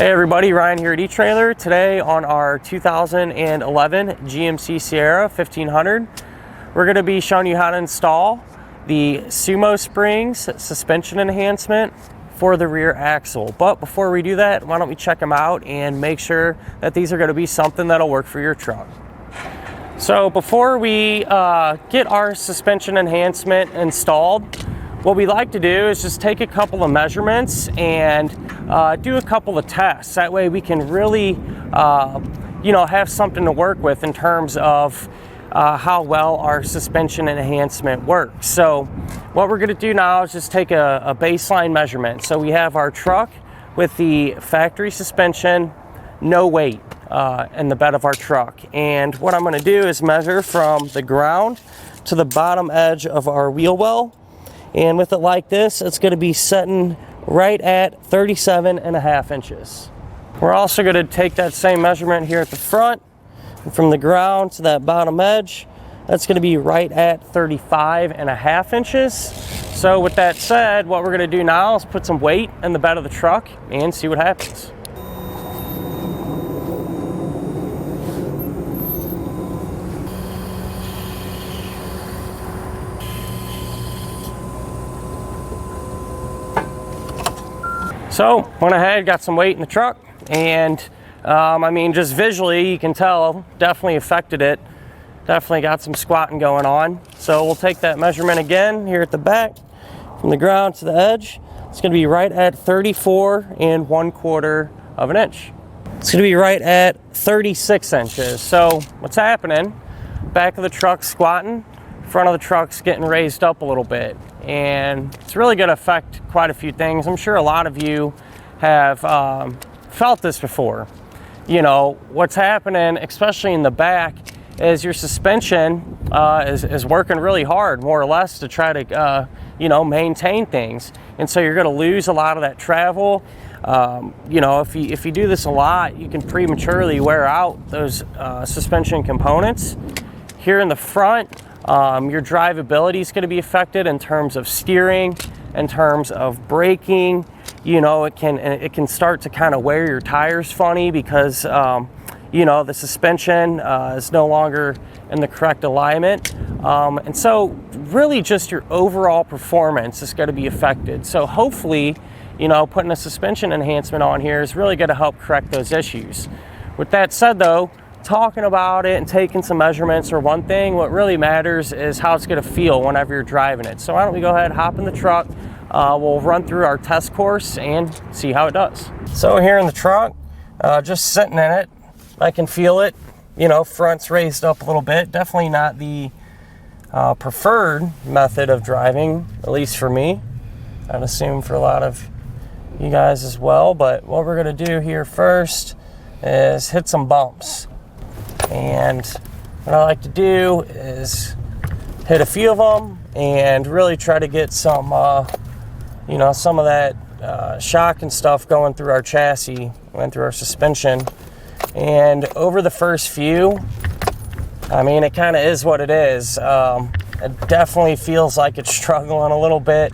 Hey everybody, Ryan here at eTrailer. Today on our 2011 GMC Sierra 1500, we're going to be showing you how to install the Sumo Springs suspension enhancement for the rear axle. But before we do that, why don't we check them out and make sure that these are going to be something that'll work for your truck. So before we get our suspension enhancement installed, what we like to do is just take a couple of measurements and do a couple of tests. That way we can really, have something to work with in terms of how well our suspension enhancement works. So what we're gonna do now is just take a baseline measurement. So we have our truck with the factory suspension, no weight in the bed of our truck. And what I'm gonna do is measure from the ground to the bottom edge of our wheel well. And with it like this, it's going to be setting right at 37.5 inches. We're also going to take that same measurement here at the front, and from the ground to that bottom edge, that's going to be right at 35.5 inches. So with that said, what we're going to do now is put some weight in the bed of the truck and see what happens. So went ahead, got some weight in the truck, and just visually you can tell definitely affected it. Definitely got some squatting going on. So we'll take that measurement again here at the back from the ground to the edge. It's going to be right at 34.25 of an inch. It's going to be right at 36 inches. So what's happening? Back of the truck squatting, front of the truck's getting raised up a little bit, and it's really going to affect quite a few things. I'm sure a lot of you have felt this before. You know, what's happening, especially in the back, is your suspension is working really hard, more or less, to try to maintain things, and so you're going to lose a lot of that travel. If you do this a lot, you can prematurely wear out those suspension components. Here in the front, your drivability is going to be affected in terms of steering, in terms of braking. You know, it can start to kind of wear your tires funny because the suspension is no longer in the correct alignment, and so really just your overall performance is going to be affected. So hopefully, putting a suspension enhancement on here is really going to help correct those issues. With that said, though, talking about it and taking some measurements are one thing. What really matters is how it's going to feel whenever you're driving it. So why don't we go ahead, hop in the truck, we'll run through our test course and see how it does. So here in the truck, just sitting in it, I can feel it, front's raised up a little bit. Definitely not the preferred method of driving, at least for me. I'd assume for a lot of you guys as well. But what we're going to do here first is hit some bumps. And what I like to do is hit a few of them and really try to get some, some of that shock and stuff going through our chassis, going through our suspension. And over the first few, it kind of is what it is. It definitely feels like it's struggling a little bit.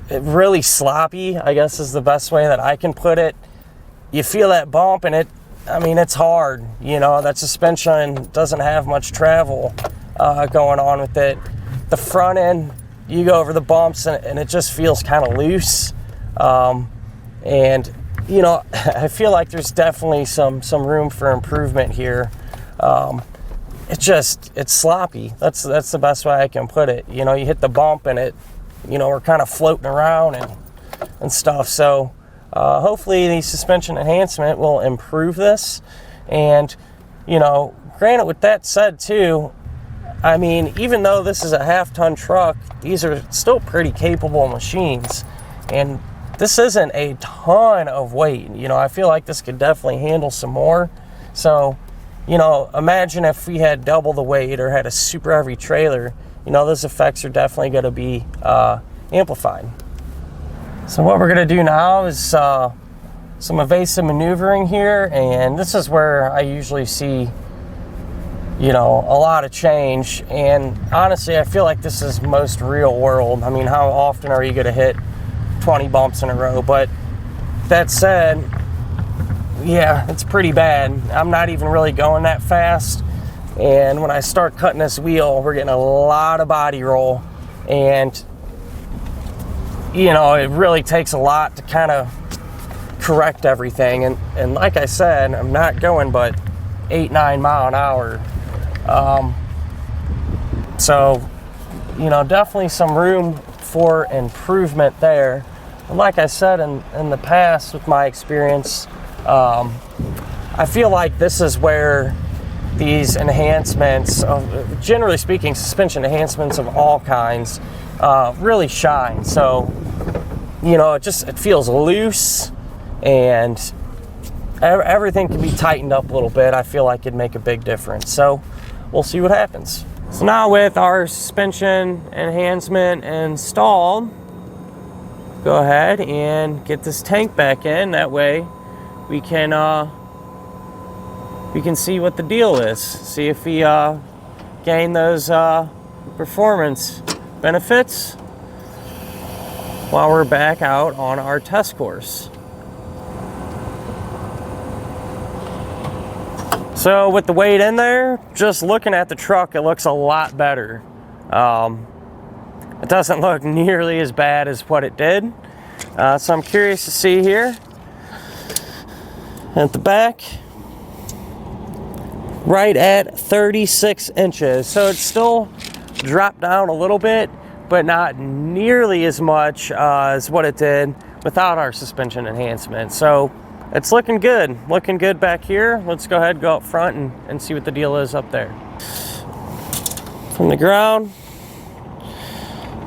It really sloppy, I guess, is the best way that I can put it. You feel that bump and it's hard. That suspension doesn't have much travel going on with it. The front end, you go over the bumps and it just feels kind of loose. I feel like there's definitely some room for improvement here. It's sloppy. That's the best way I can put it. You hit the bump and we're kind of floating around and stuff. So hopefully the suspension enhancement will improve this. And, granted, with that said too, even though this is a half-ton truck, these are still pretty capable machines. And this isn't a ton of weight. I feel like this could definitely handle some more. So, imagine if we had double the weight or had a super heavy trailer, those effects are definitely going to be amplified. So what we're going to do now is some evasive maneuvering here, and this is where I usually see a lot of change. And honestly, I feel like this is most real world. How often are you going to hit 20 bumps in a row? But that said, yeah, it's pretty bad. I'm not even really going that fast. And when I start cutting this wheel, we're getting a lot of body roll. And, you know, it really takes a lot to kind of correct everything. And like I said, I'm not going but 8-9 mile an hour. So, you know, definitely some room for improvement there. And like I said in the past with my experience, I feel like this is where these enhancements, generally speaking, suspension enhancements of all kinds, really shine. So, you know, it feels loose, and everything can be tightened up a little bit. I feel like it'd make a big difference. So we'll see what happens. So now with our suspension enhancement installed, go ahead and get this tank back in. That way we can see what the deal is. See if we gain those performance benefits while we're back out on our test course. So with the weight in there, just looking at the truck, it looks a lot better. It doesn't look nearly as bad as what it did. So I'm curious to see here at the back, right at 36 inches. So it's still dropped down a little bit, but not nearly as much as what it did without our suspension enhancement. So it's looking good back here. Let's go ahead and go up front and see what the deal is up there. From the ground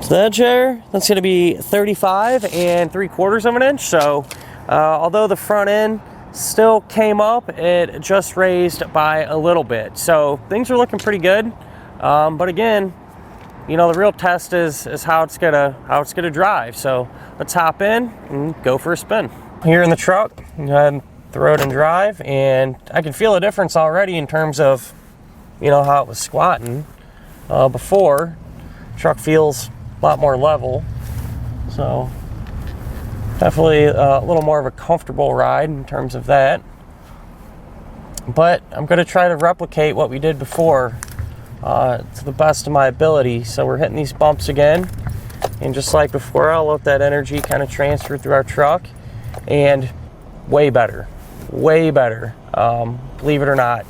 to the edge there, that's going to be 35 3/4 of an inch. So although the front end still came up, it just raised by a little bit. So things are looking pretty good. But again, you know, the real test is how it's gonna drive. So let's hop in and go for a spin. Here in the truck, go ahead and throw it in drive, and I can feel a difference already in terms of, you know, how it was squatting before. Truck feels a lot more level, so definitely a little more of a comfortable ride in terms of that. But I'm going to try to replicate what we did before to the best of my ability. So we're hitting these bumps again, and just like before, I'll let that energy kind of transfer through our truck, and way better. Believe it or not,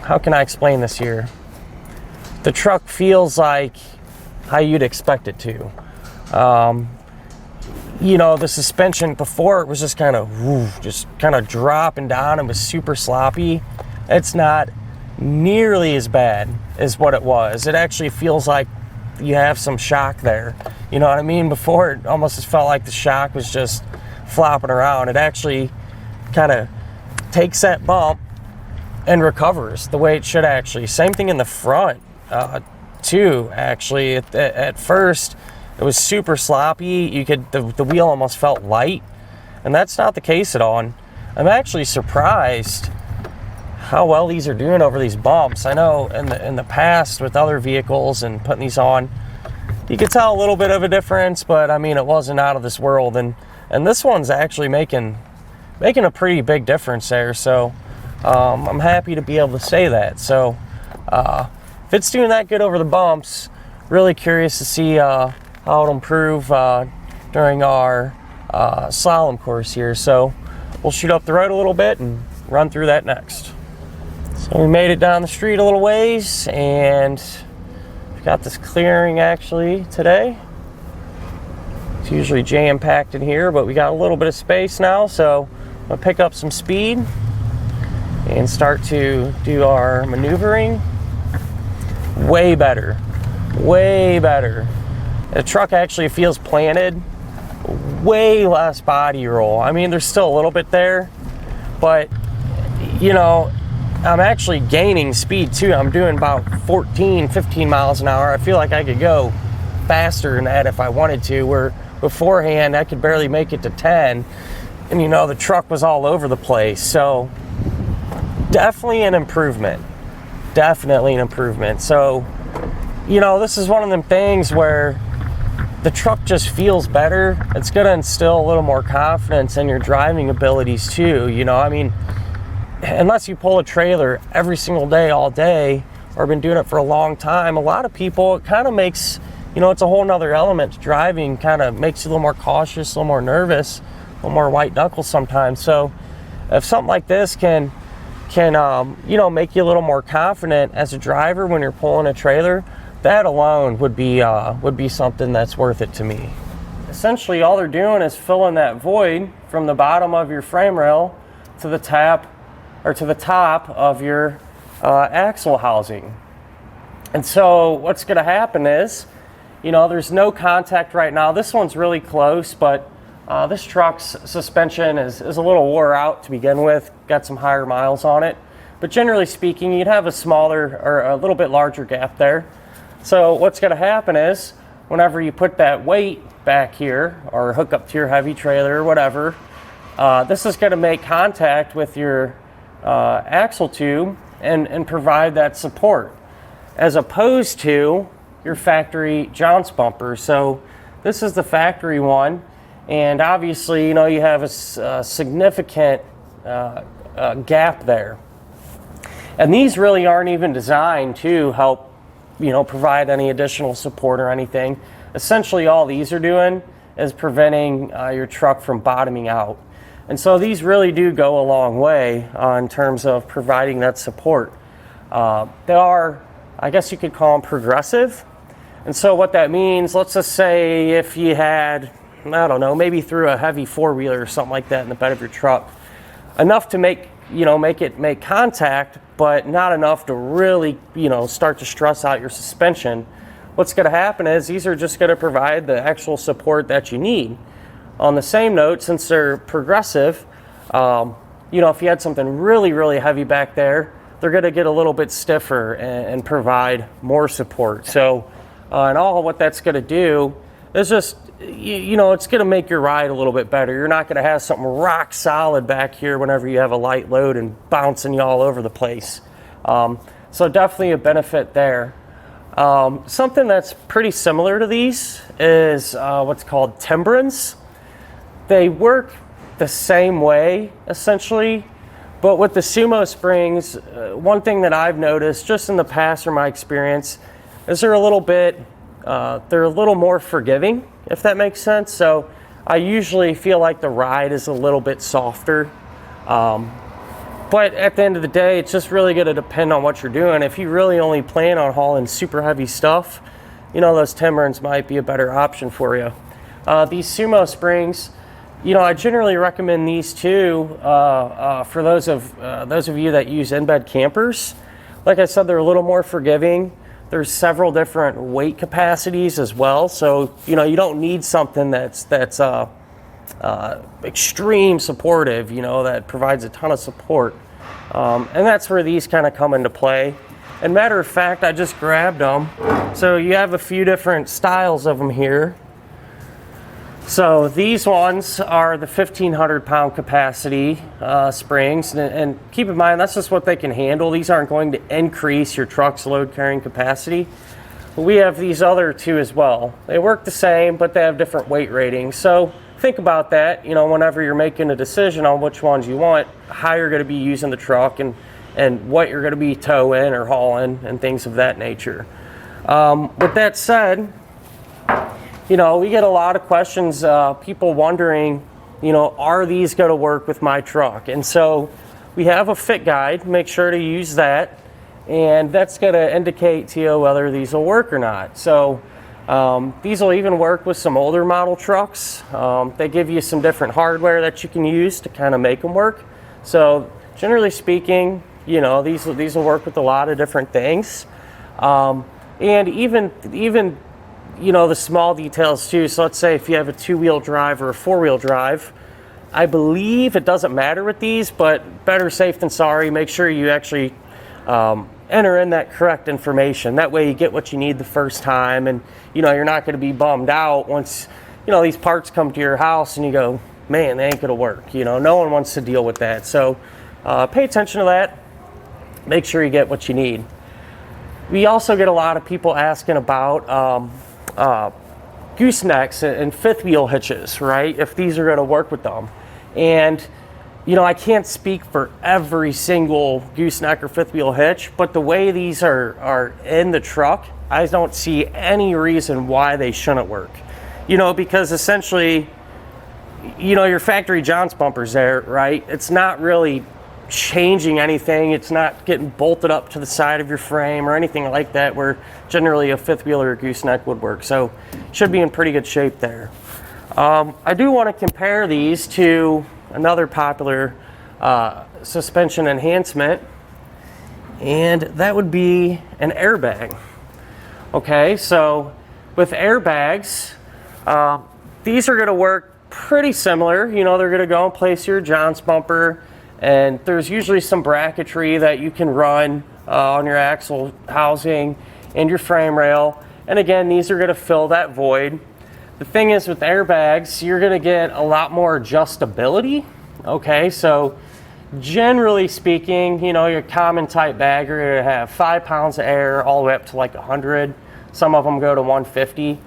how can I explain this here? The truck feels like how you'd expect it to. You know, the suspension before, it was just kind of dropping down and was super sloppy. It's not nearly as bad as what it was. It actually feels like you have some shock there. You know what I mean? Before, it almost just felt like the shock was just flopping around. It actually kind of takes that bump and recovers the way it should actually. Same thing in the front too, actually. At first, it was super sloppy. The wheel almost felt light, and that's not the case at all. And I'm actually surprised how well these are doing over these bumps. I know in the past with other vehicles and putting these on, you could tell a little bit of a difference, but I mean, it wasn't out of this world. And this one's actually making a pretty big difference there. So I'm happy to be able to say that. So if it's doing that good over the bumps, really curious to see how it'll improve during our slalom course here. So we'll shoot up the road a little bit and run through that next. So we made it down the street a little ways, and we've got this clearing actually today. It's usually jam-packed in here, but we got a little bit of space now, so I'm gonna pick up some speed and start to do our maneuvering. Way better. The truck actually feels planted. Way less body roll. I mean, there's still a little bit there, but you know, I'm actually gaining speed too. I'm doing about 14-15 miles an hour. I feel like I could go faster than that if I wanted to, where beforehand I could barely make it to 10, and you know, the truck was all over the place. So definitely an improvement. So, you know, this is one of them things where the truck just feels better. It's going to instill a little more confidence in your driving abilities too. You know, I mean, unless you pull a trailer every single day, all day, or been doing it for a long time, a lot of people, it kind of makes, you know, it's a whole nother element to driving, kind of makes you a little more cautious, a little more nervous, a little more white knuckles sometimes. So if something like this can you know, make you a little more confident as a driver when you're pulling a trailer, that alone would be something that's worth it to me. Essentially, all they're doing is filling that void from the bottom of your frame rail to the top of your axle housing. And so what's going to happen is, you know, there's no contact right now. This one's really close, but this truck's suspension is a little wore out to begin with, got some higher miles on it. But generally speaking, you'd have a smaller or a little bit larger gap there. So what's going to happen is, whenever you put that weight back here or hook up to your heavy trailer or whatever, this is going to make contact with your axle tube and provide that support, as opposed to your factory jounce bumper. So this is the factory one. And obviously, you know, you have a significant gap there. And these really aren't even designed to help, you know, provide any additional support or anything. Essentially, all these are doing is preventing your truck from bottoming out. And so these really do go a long way in terms of providing that support. They are, I guess you could call them progressive. And so what that means, let's just say if you had, I don't know, maybe threw a heavy four-wheeler or something like that in the bed of your truck, enough to make contact, but not enough to really, you know, start to stress out your suspension. What's going to happen is these are just going to provide the actual support that you need. On the same note, since they're progressive, you know, if you had something really, really heavy back there, they're going to get a little bit stiffer and provide more support. So, and all what that's going to do is just, you know, it's going to make your ride a little bit better. You're not going to have something rock solid back here whenever you have a light load and bouncing you all over the place. So definitely a benefit there. Something that's pretty similar to these is what's called timbrins. They work the same way, essentially, but with the Sumo Springs, one thing that I've noticed just in the past or my experience is they're a little more forgiving, if that makes sense. So I usually feel like the ride is a little bit softer. But at the end of the day, it's just really going to depend on what you're doing. If you really only plan on hauling super heavy stuff, you know, those timbrins might be a better option for you. These Sumo Springs, you know, I generally recommend these too for those of you that use in-bed campers. Like I said, they're a little more forgiving. There's several different weight capacities as well, so you know you don't need something that's extreme supportive, you know, that provides a ton of support, and that's where these kind of come into play. And matter of fact, I just grabbed them. So you have a few different styles of them here. So these ones are the 1,500 pound capacity springs, and keep in mind that's just what they can handle. These aren't going to increase your truck's load carrying capacity. But we have these other two as well. They work the same, but they have different weight ratings. So think about that, you know, whenever you're making a decision on which ones you want, how you're going to be using the truck and what you're going to be towing or hauling and things of that nature. With that said, you know, we get a lot of questions, people wondering, you know, are these going to work with my truck? And so we have a fit guide. Make sure to use that, and that's going to indicate to you whether these will work or not. So these will even work with some older model trucks. They give you some different hardware that you can use to kind of make them work. So generally speaking, you know, these will work with a lot of different things, and even you know, the small details too. So let's say if you have a two-wheel drive or a four-wheel drive, I believe it doesn't matter with these, but better safe than sorry. Make sure you actually enter in that correct information. That way you get what you need the first time, and you know, you're not going to be bummed out once, you know, these parts come to your house and you go, man, they ain't going to work. You know, no one wants to deal with that. So pay attention to that. Make sure you get what you need. We also get a lot of people asking about goosenecks and fifth wheel hitches, right? If these are going to work with them. And you know, I can't speak for every single gooseneck or fifth wheel hitch, but the way these are in the truck, I don't see any reason why they shouldn't work. You know, because essentially, you know, your factory jounce bumper's there, right? It's not really changing anything. It's not getting bolted up to the side of your frame or anything like that, where generally a fifth wheel or a gooseneck would work. So should be in pretty good shape there. I do want to compare these to another popular suspension enhancement, and that would be an airbag. Okay, so with airbags, these are going to work pretty similar. You know, they're going to go and place your jounce bumper, and there's usually some bracketry that you can run on your axle housing and your frame rail. And again, these are going to fill that void. The thing is, with airbags, you're going to get a lot more adjustability. Okay, so generally speaking, you know, your common type bag, you're going to have 5 pounds of air all the way up to like 100. Some of them go to 150.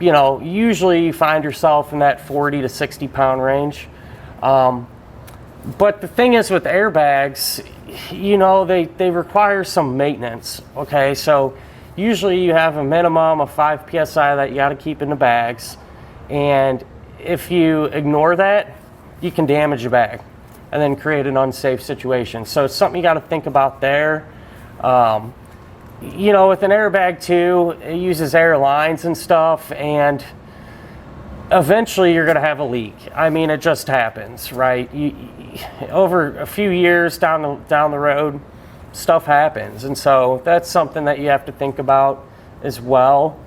You know, usually you find yourself in that 40 to 60 pound range. But the thing is with airbags, you know, they require some maintenance. Okay, so usually you have a minimum of 5 psi that you got to keep in the bags, and if you ignore that, you can damage your bag and then create an unsafe situation. So it's something you got to think about there. You know, with an airbag too, it uses air lines and stuff, and eventually you're going to have a leak. I mean, it just happens, right? Over a few years down the road, stuff happens, and so that's something that you have to think about as well.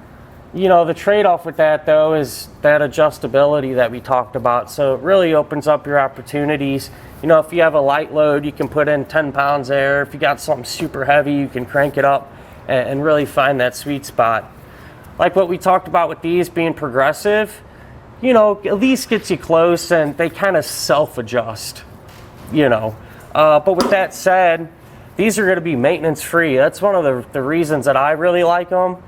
You know, the trade-off with that though is that adjustability that we talked about. So it really opens up your opportunities. You know, if you have a light load, you can put in 10 pounds there. If you got something super heavy, you can crank it up and really find that sweet spot. Like what we talked about with these being progressive, you know, at least gets you close, and they kind of self-adjust, you know. But with that said, these are going to be maintenance free. That's one of the reasons that I really like them.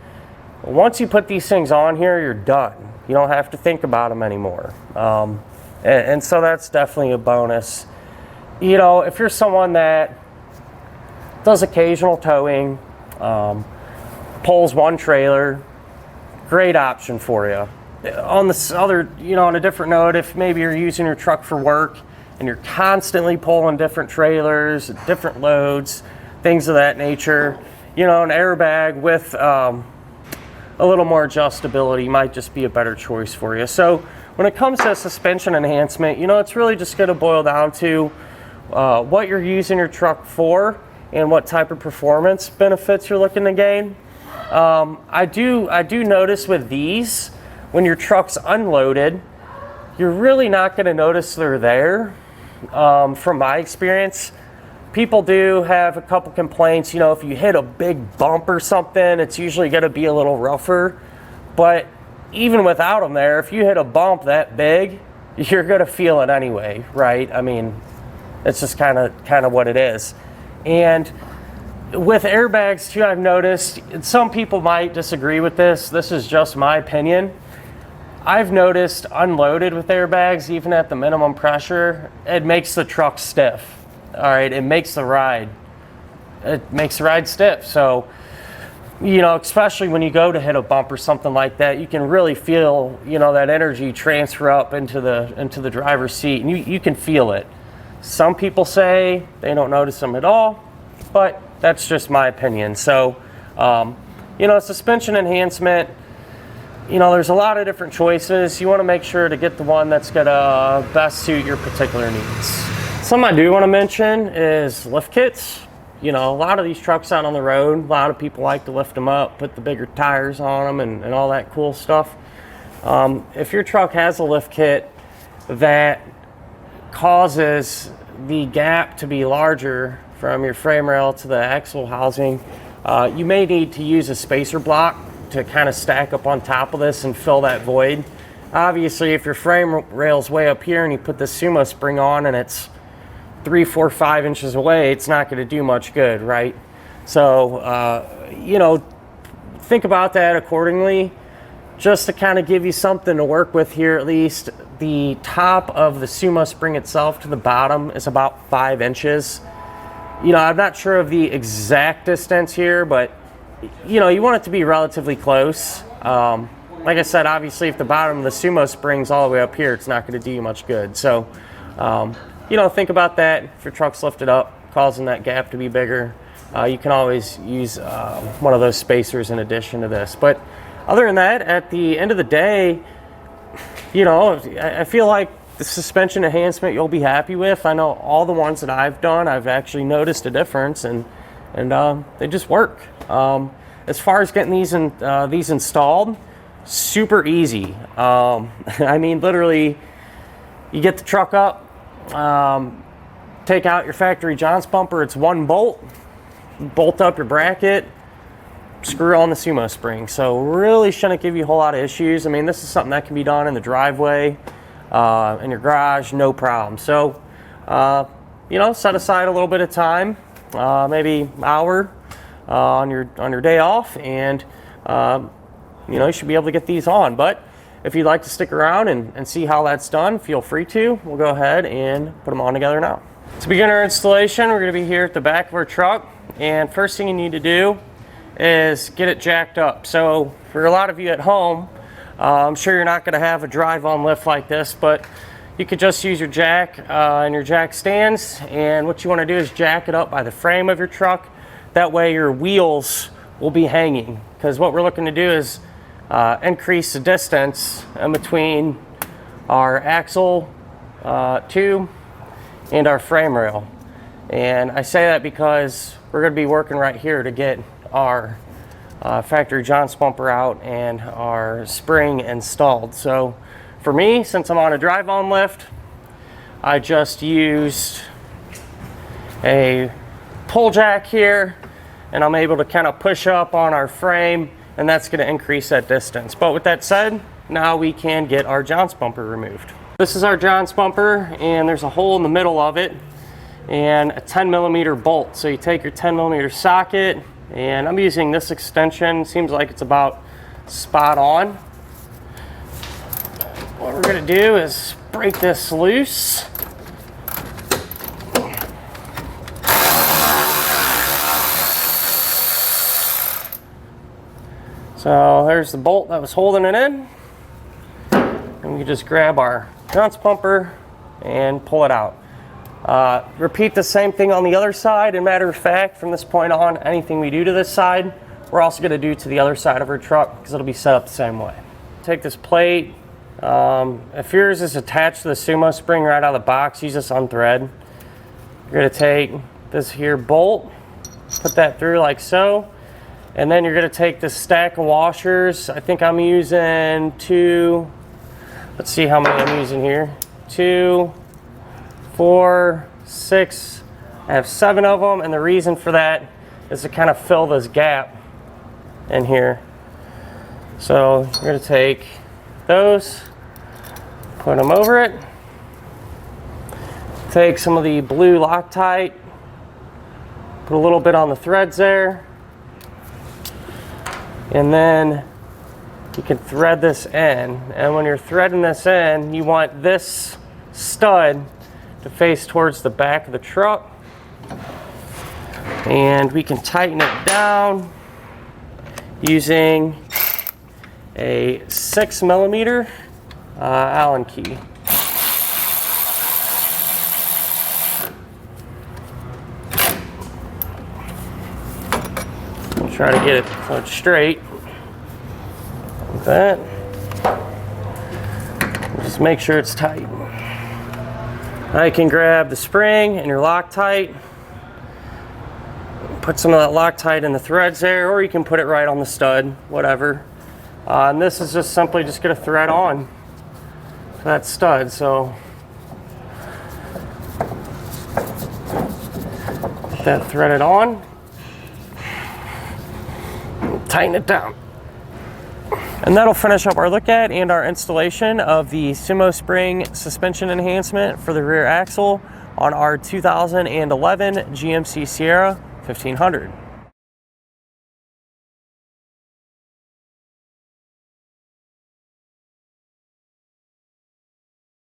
Once you put these things on here, you're done. You don't have to think about them anymore. And so that's definitely a bonus. You know, if you're someone that does occasional towing, pulls one trailer, great option for you. On this other, you know, on a different note, if maybe you're using your truck for work and you're constantly pulling different trailers, different loads, things of that nature, you know, an airbag with a little more adjustability might just be a better choice for you. So when it comes to suspension enhancement, you know, it's really just going to boil down to what you're using your truck for and what type of performance benefits you're looking to gain. I do notice with these, when your truck's unloaded, you're really not going to notice they're there. From my experience, people do have a couple complaints. You know, if you hit a big bump or something, it's usually going to be a little rougher. But even without them there, if you hit a bump that big, you're going to feel it anyway, right? I mean, it's just kind of what it is. And with airbags too, I've noticed, some people might disagree with this. This is just my opinion. I've noticed unloaded with airbags, even at the minimum pressure, it makes the truck stiff. All right, it makes the ride stiff. So, you know, especially when you go to hit a bump or something like that, you can really feel, you know, that energy transfer up into the driver's seat, and you can feel it. Some people say they don't notice them at all, but that's just my opinion. So, you know, suspension enhancement, you know, there's a lot of different choices. You want to make sure to get the one that's going to best suit your particular needs. Something I do want to mention is lift kits. You know, a lot of these trucks out on the road, a lot of people like to lift them up, put the bigger tires on them and all that cool stuff. If your truck has a lift kit that causes the gap to be larger from your frame rail to the axle housing, you may need to use a spacer block to kind of stack up on top of this and fill that void. Obviously, if your frame rail's way up here and you put the Sumo Spring on and it's 3, 4, 5 inches away, it's not going to do much good, right? So, you know, think about that accordingly. just to kind of give you something to work with here, at least, the top of the Sumo Spring itself to the bottom is about 5 inches. You know, I'm not sure of the exact distance here, but you know, you want it to be relatively close. Like I said, obviously if the bottom of the Sumo Springs all the way up here, it's not going to do you much good. So, you know, think about that. If your truck's lifted up, causing that gap to be bigger, you can always use one of those spacers in addition to this. But other than that, at the end of the day, you know, I feel like the suspension enhancement you'll be happy with. I know all the ones that I've done, I've actually noticed a difference, and they just work. As far as getting these installed, super easy. I mean, literally, you get the truck up, take out your factory John's bumper. It's one bolt. Bolt up your bracket, screw on the Sumo Spring. So really shouldn't give you a whole lot of issues. I mean, this is something that can be done in the driveway, in your garage, no problem. So, you know, set aside a little bit of time, maybe an hour on your day off, and you know, you should be able to get these on. But if you'd like to stick around and see how that's done, feel free to. We'll go ahead and put them on together now. To begin our installation, we're going to be here at the back of our truck, and first thing you need to do is get it jacked up. So for a lot of you at home, I'm sure you're not going to have a drive-on lift like this, but you could just use your jack and your jack stands, and what you want to do is jack it up by the frame of your truck. That way your wheels will be hanging, because what we're looking to do is increase the distance in between our axle tube and our frame rail. And I say that because we're going to be working right here to get our factory John's bumper out and our spring installed. So for me, since I'm on a drive-on lift, I just used a pull jack here, and I'm able to kind of push up on our frame, and that's going to increase that distance. But with that said, now we can get our John's bumper removed. This is our John's bumper, and there's a hole in the middle of it and a 10mm bolt. So you take your 10mm socket, and I'm using this extension. Seems like it's about spot on. What we're going to do is break this loose. So there's the bolt that was holding it in, and we just grab our John's bumper and pull it out. Repeat the same thing on the other side. And matter of fact, from this point on, anything we do to this side, we're also going to do to the other side of our truck, because it'll be set up the same way. Take this plate. If yours is attached to the Sumo Spring right out of the box, use this unthread. You're going to take this here bolt, put that through like so. And then you're going to take this stack of washers. I think I'm using 2. Let's see how many I'm using here. 2, 4, 6. I have 7 of them, and the reason for that is to kind of fill this gap in here. So you're going to take those, put them over it. Take some of the blue Loctite, put a little bit on the threads there. And then you can thread this in. And when you're threading this in, you want this stud to face towards the back of the truck. And we can tighten it down using a 6mm Allen key. Try to get it put straight like that. Just make sure it's tight. Now you can grab the spring and your Loctite, put some of that Loctite in the threads there, or you can put it right on the stud, whatever. And this is just simply just going to thread on to that stud. So get that threaded on. Tighten it down. And that'll finish up our look at and our installation of the Sumo Spring suspension enhancement for the rear axle on our 2011 GMC Sierra 1500.